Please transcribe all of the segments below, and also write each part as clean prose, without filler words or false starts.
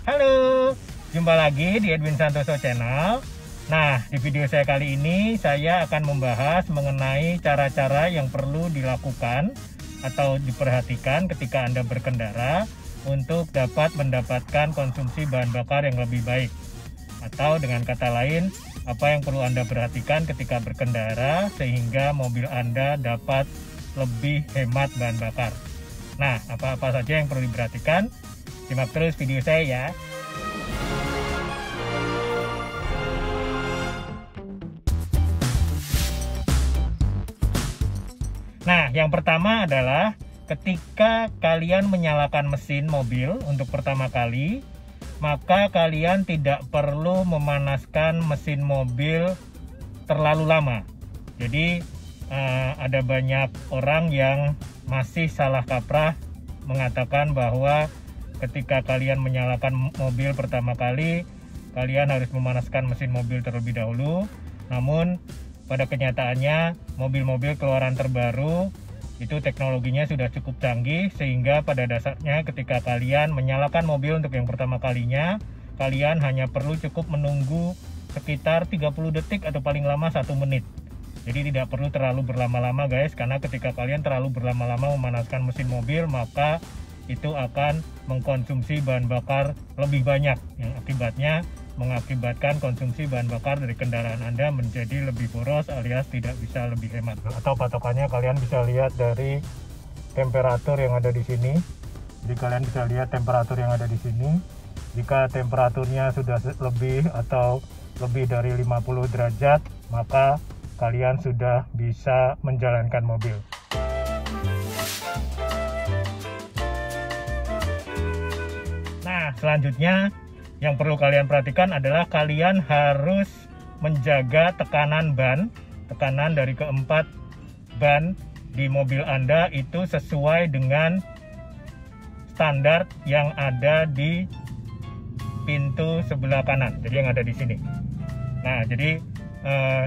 Halo, jumpa lagi di Edwin Santoso Channel. Nah, di video saya kali ini saya akan membahas mengenai cara-cara yang perlu dilakukan atau diperhatikan ketika Anda berkendara untuk dapat mendapatkan konsumsi bahan bakar yang lebih baik. Atau dengan kata lain, apa yang perlu Anda perhatikan ketika berkendara sehingga mobil Anda dapat lebih hemat bahan bakar. Nah, apa-apa saja yang perlu diperhatikan? Simak terus video saya ya. Nah, yang pertama adalah ketika kalian menyalakan mesin mobil untuk pertama kali, maka kalian tidak perlu memanaskan mesin mobil terlalu lama. Jadi ada banyak orang yang masih salah kaprah mengatakan bahwa ketika kalian menyalakan mobil pertama kali, kalian harus memanaskan mesin mobil terlebih dahulu. Namun pada kenyataannya mobil-mobil keluaran terbaru itu teknologinya sudah cukup canggih, sehingga pada dasarnya ketika kalian menyalakan mobil untuk yang pertama kalinya, kalian hanya perlu cukup menunggu sekitar 30 detik atau paling lama 1 menit. Jadi tidak perlu terlalu berlama-lama guys, karena ketika kalian terlalu berlama-lama memanaskan mesin mobil, maka itu akan mengkonsumsi bahan bakar lebih banyak, yang akibatnya mengakibatkan konsumsi bahan bakar dari kendaraan Anda menjadi lebih boros alias tidak bisa lebih hemat. Atau patokannya kalian bisa lihat dari temperatur yang ada di sini. Jadi kalian bisa lihat temperatur yang ada di sini. Jika temperaturnya sudah lebih atau lebih dari 50 derajat, maka kalian sudah bisa menjalankan mobil. Nah, selanjutnya yang perlu kalian perhatikan adalah kalian harus menjaga tekanan ban, tekanan dari keempat ban di mobil Anda itu sesuai dengan standar yang ada di pintu sebelah kanan, jadi yang ada di sini. Nah, jadi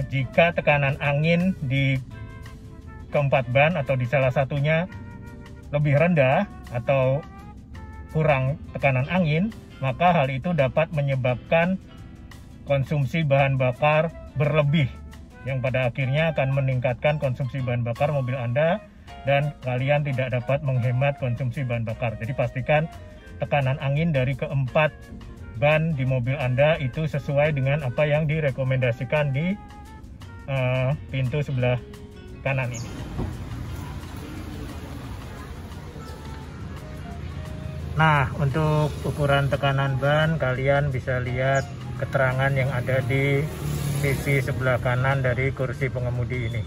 jika tekanan angin di keempat ban atau di salah satunya lebih rendah atau kurang tekanan angin, maka hal itu dapat menyebabkan konsumsi bahan bakar berlebih, yang pada akhirnya akan meningkatkan konsumsi bahan bakar mobil Anda dan kalian tidak dapat menghemat konsumsi bahan bakar. Jadi pastikan tekanan angin dari keempat ban di mobil Anda itu sesuai dengan apa yang direkomendasikan di pintu sebelah kanan ini. Nah, untuk ukuran tekanan ban kalian bisa lihat keterangan yang ada di sisi sebelah kanan dari kursi pengemudi ini.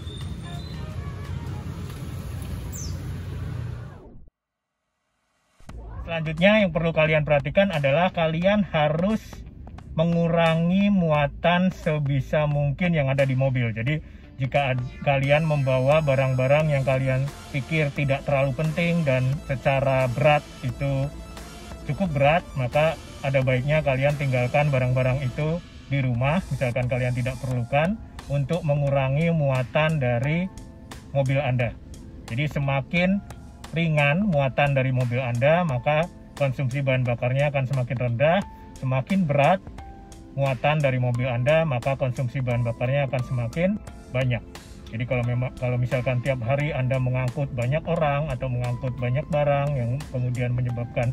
Selanjutnya yang perlu kalian perhatikan adalah kalian harus mengurangi muatan sebisa mungkin yang ada di mobil. Jadi jika kalian membawa barang-barang yang kalian pikir tidak terlalu penting dan secara berat itu cukup berat, maka ada baiknya kalian tinggalkan barang-barang itu di rumah, misalkan kalian tidak perlukan, untuk mengurangi muatan dari mobil Anda. Jadi semakin ringan muatan dari mobil Anda, maka konsumsi bahan bakarnya akan semakin rendah. Semakin berat muatan dari mobil Anda, maka konsumsi bahan bakarnya akan semakin banyak. Jadi kalau misalkan tiap hari Anda mengangkut banyak orang atau mengangkut banyak barang yang kemudian menyebabkan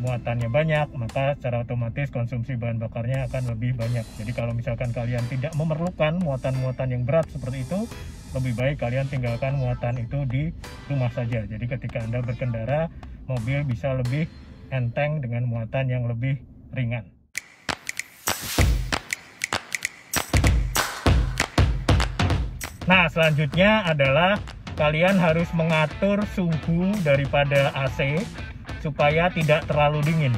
muatannya banyak, maka secara otomatis konsumsi bahan bakarnya akan lebih banyak. Jadi kalau misalkan kalian tidak memerlukan muatan-muatan yang berat seperti itu, lebih baik kalian tinggalkan muatan itu di rumah saja. Jadi ketika Anda berkendara, mobil bisa lebih enteng dengan muatan yang lebih ringan. Nah, selanjutnya adalah kalian harus mengatur suhu daripada AC supaya tidak terlalu dingin.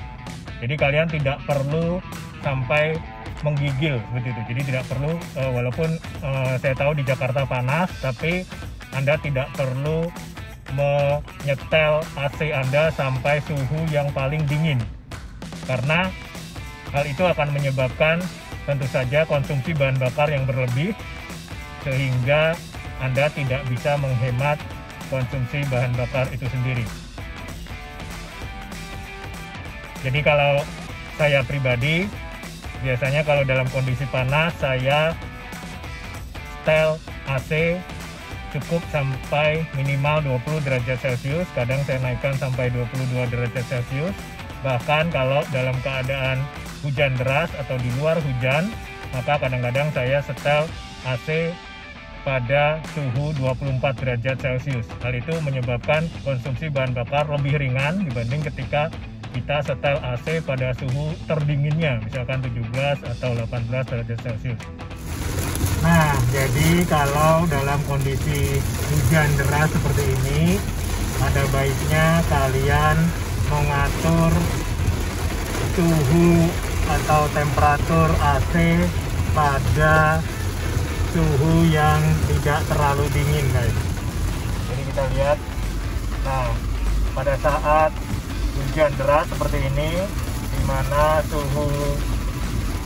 Jadi kalian tidak perlu sampai menggigil begitu. Jadi tidak perlu, walaupun saya tahu di Jakarta panas, tapi Anda tidak perlu menyetel AC Anda sampai suhu yang paling dingin, karena hal itu akan menyebabkan tentu saja konsumsi bahan bakar yang berlebih, sehingga Anda tidak bisa menghemat konsumsi bahan bakar itu sendiri. Jadi kalau saya pribadi biasanya kalau dalam kondisi panas saya setel AC cukup sampai minimal 20 derajat Celcius, kadang saya naikkan sampai 22 derajat Celcius. Bahkan kalau dalam keadaan hujan deras atau di luar hujan, maka kadang-kadang saya setel AC pada suhu 24 derajat Celcius. Hal itu menyebabkan konsumsi bahan bakar lebih ringan dibanding ketika kita setel AC pada suhu terdinginnya, misalkan 17 atau 18 derajat Celcius. Nah, jadi kalau dalam kondisi hujan deras seperti ini, ada baiknya kalian mengatur suhu atau temperatur AC pada suhu yang tidak terlalu dingin, guys. Jadi kita lihat, nah pada saat hujan deras seperti ini, di mana suhu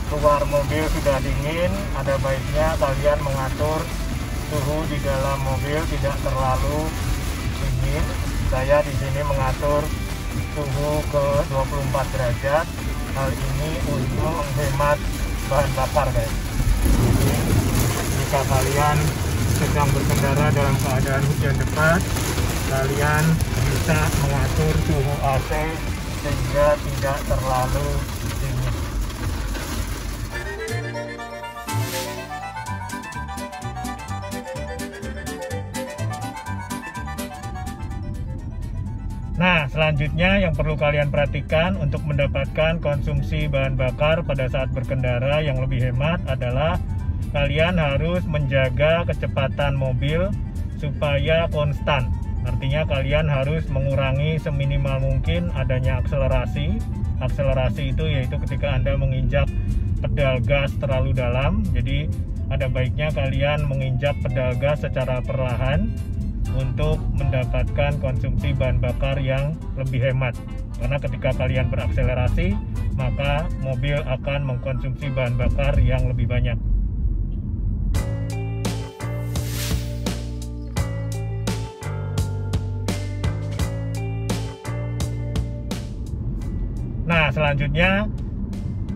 luar mobil sudah dingin, ada baiknya kalian mengatur suhu di dalam mobil tidak terlalu dingin. Saya di sini mengatur suhu ke 24 derajat. Hal ini untuk menghemat bahan bakar, guys. Jadi, jika kalian sedang berkendara dalam keadaan hujan deras, kalian bisa mengatur suhu AC sehingga tidak terlalu dingin. Nah, selanjutnya yang perlu kalian perhatikan untuk mendapatkan konsumsi bahan bakar pada saat berkendara yang lebih hemat adalah kalian harus menjaga kecepatan mobil supaya konstan. Artinya kalian harus mengurangi seminimal mungkin adanya akselerasi. Akselerasi itu yaitu ketika Anda menginjak pedal gas terlalu dalam. Jadi ada baiknya kalian menginjak pedal gas secara perlahan untuk mendapatkan konsumsi bahan bakar yang lebih hemat. Karena ketika kalian berakselerasi, maka mobil akan mengkonsumsi bahan bakar yang lebih banyak. Nah, selanjutnya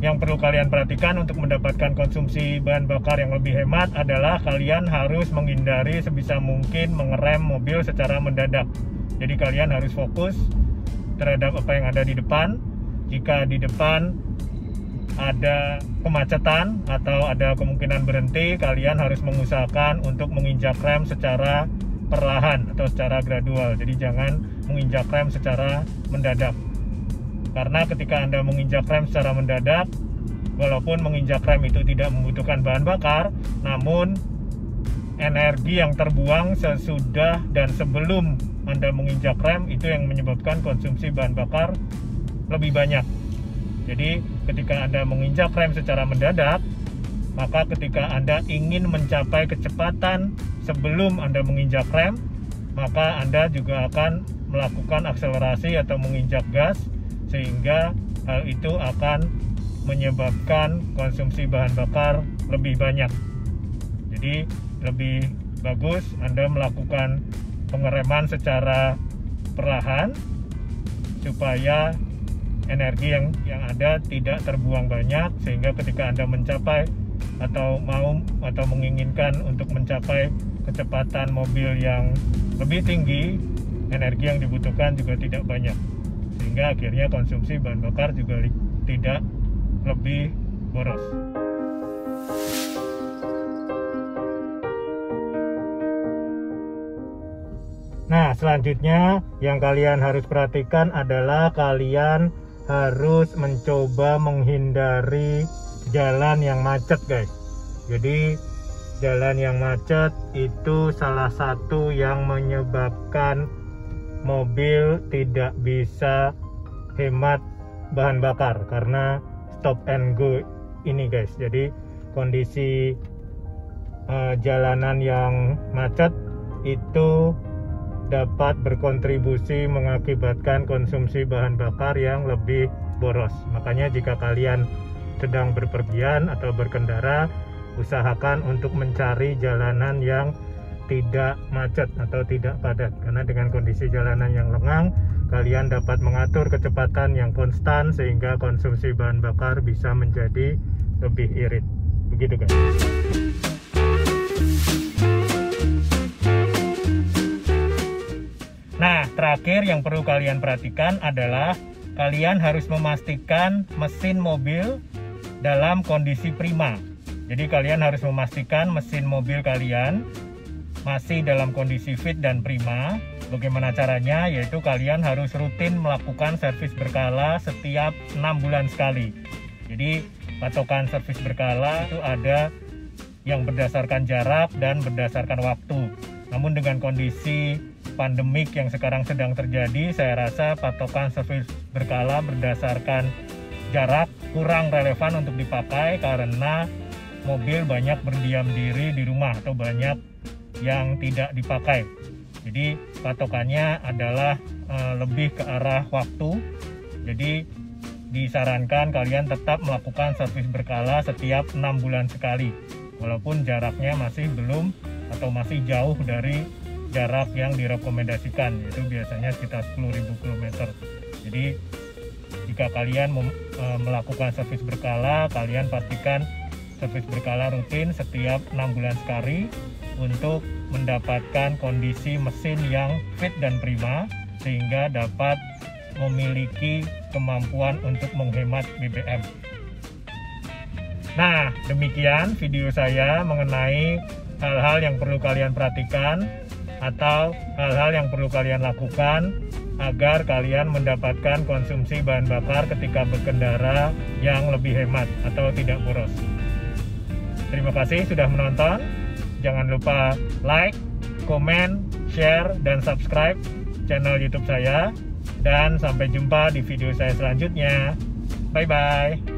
yang perlu kalian perhatikan untuk mendapatkan konsumsi bahan bakar yang lebih hemat adalah kalian harus menghindari sebisa mungkin mengerem mobil secara mendadak. Jadi kalian harus fokus terhadap apa yang ada di depan. Jika di depan ada kemacetan atau ada kemungkinan berhenti, kalian harus mengusahakan untuk menginjak rem secara perlahan atau secara gradual. Jadi jangan menginjak rem secara mendadak. Karena ketika Anda menginjak rem secara mendadak, walaupun menginjak rem itu tidak membutuhkan bahan bakar, namun energi yang terbuang sesudah dan sebelum Anda menginjak rem itu yang menyebabkan konsumsi bahan bakar lebih banyak. Jadi ketika Anda menginjak rem secara mendadak, maka ketika Anda ingin mencapai kecepatan sebelum Anda menginjak rem, maka Anda juga akan melakukan akselerasi atau menginjak gas, sehingga hal itu akan menyebabkan konsumsi bahan bakar lebih banyak. Jadi lebih bagus Anda melakukan pengereman secara perlahan supaya energi yang ada tidak terbuang banyak, sehingga ketika Anda mencapai atau menginginkan untuk mencapai kecepatan mobil yang lebih tinggi, energi yang dibutuhkan juga tidak banyak, sehingga akhirnya konsumsi bahan bakar juga tidak lebih boros. Nah, selanjutnya yang kalian harus perhatikan adalah kalian harus mencoba menghindari jalan yang macet, guys. Jadi jalan yang macet itu salah satu yang menyebabkan mobil tidak bisa hemat bahan bakar karena stop and go ini, guys. Jadi kondisi jalanan yang macet itu dapat berkontribusi mengakibatkan konsumsi bahan bakar yang lebih boros. Makanya jika kalian sedang berpergian atau berkendara, usahakan untuk mencari jalanan yang tidak macet atau tidak padat, karena dengan kondisi jalanan yang lengang kalian dapat mengatur kecepatan yang konstan sehingga konsumsi bahan bakar bisa menjadi lebih irit. Begitu guys. Nah, terakhir yang perlu kalian perhatikan adalah kalian harus memastikan mesin mobil dalam kondisi prima. Jadi kalian harus memastikan mesin mobil kalian masih dalam kondisi fit dan prima. Bagaimana caranya? Yaitu kalian harus rutin melakukan servis berkala setiap 6 bulan sekali. Jadi patokan servis berkala itu ada yang berdasarkan jarak dan berdasarkan waktu. Namun dengan kondisi pandemik yang sekarang sedang terjadi, saya rasa patokan servis berkala berdasarkan jarak kurang relevan untuk dipakai karena mobil banyak berdiam diri di rumah atau banyak yang tidak dipakai. Jadi patokannya adalah lebih ke arah waktu. Jadi disarankan kalian tetap melakukan servis berkala setiap 6 bulan sekali, walaupun jaraknya masih belum atau masih jauh dari jarak yang direkomendasikan, yaitu biasanya sekitar 10.000 km. Jadi jika kalian melakukan servis berkala, kalian pastikan servis berkala rutin setiap 6 bulan sekali untuk mendapatkan kondisi mesin yang fit dan prima sehingga dapat memiliki kemampuan untuk menghemat BBM. Nah, demikian video saya mengenai hal-hal yang perlu kalian perhatikan atau hal-hal yang perlu kalian lakukan agar kalian mendapatkan konsumsi bahan bakar ketika berkendara yang lebih hemat atau tidak boros. Terima kasih sudah menonton. Jangan lupa like, komen, share, dan subscribe channel YouTube saya. Dan sampai jumpa di video saya selanjutnya. Bye-bye.